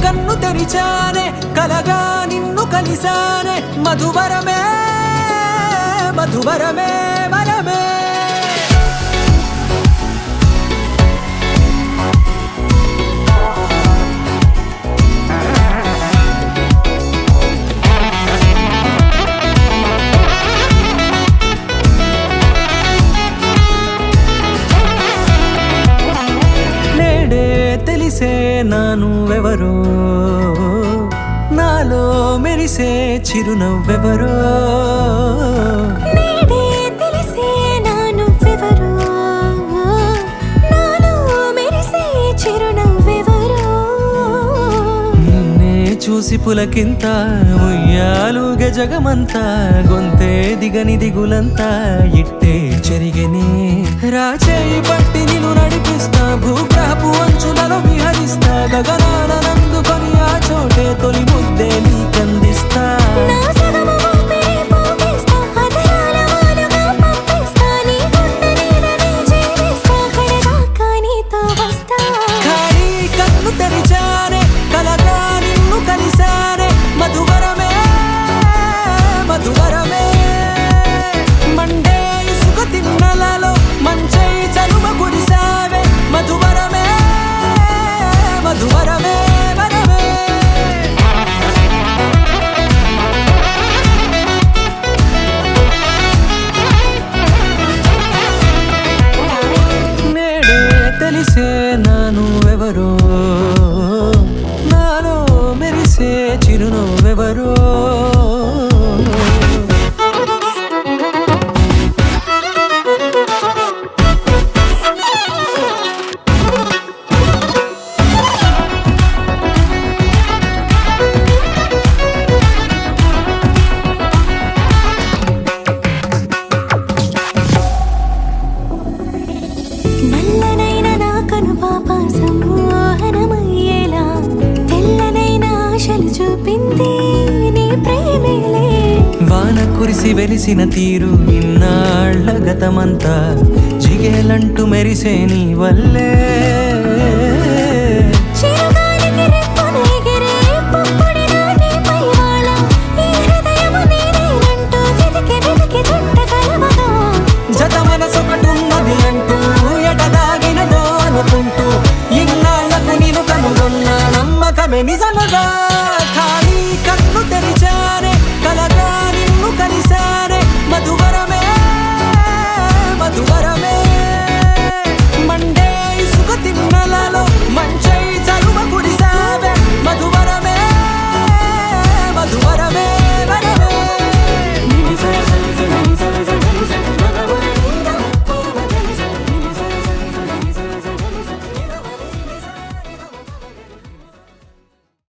కన్ను తెరిచానే కలగా నిన్ను కలిసానే మధువరమే మధువరమే మనమే నేడే తెలిసే నానువెవరో నాలో మెరిసే చిరునవ్వెవరో నేడే తెలిసే నానువెవరో నాలో మెరిసే చిరునవ్వెవరో నిన్నే చూసి పులకింత ఉయ్యాలుగే జగమంతా గొంతే దిగని దిగులంతా ఇట్టే చెరిగెనే రాచేయి పట్టి నిన్ను నడిపిస్తా భూగ్రహపు అంచులలో విహరిస్తా గగనాన నందుకొని ఆ చోటే తొలి ముద్దే నీకందిస్తా నా సగము ఊపిరి పోగేస్తా అదరాల వాలుగా పంపిస్తా నీ గుండె నీడనే జీవిస్తా కడదాకా నీతో వస్తా ఖాళీ కన్ను తెరిచానే కలగా నిన్ను కలిసానే మధువరమే మధువరమే మండే ఇసుక తిన్నలలో మంచై చలువ కురిసావే మధువరమే మధువరమే వరమే నేడే తెలిసే నానువెవరో నాలో మెరిసే చిరునవ్వెవరో నల్లనైన నా కనుపాప సమ్మోహనమయ్యేలా తెల్లనైన ఆశలు చూపింది నీ ప్రేమేలే వాన కురిసి వెలిసిన తీరు ఇన్నాళ్ల గతమంతా జిగేలంటూ మెరిసే నీ వల్లే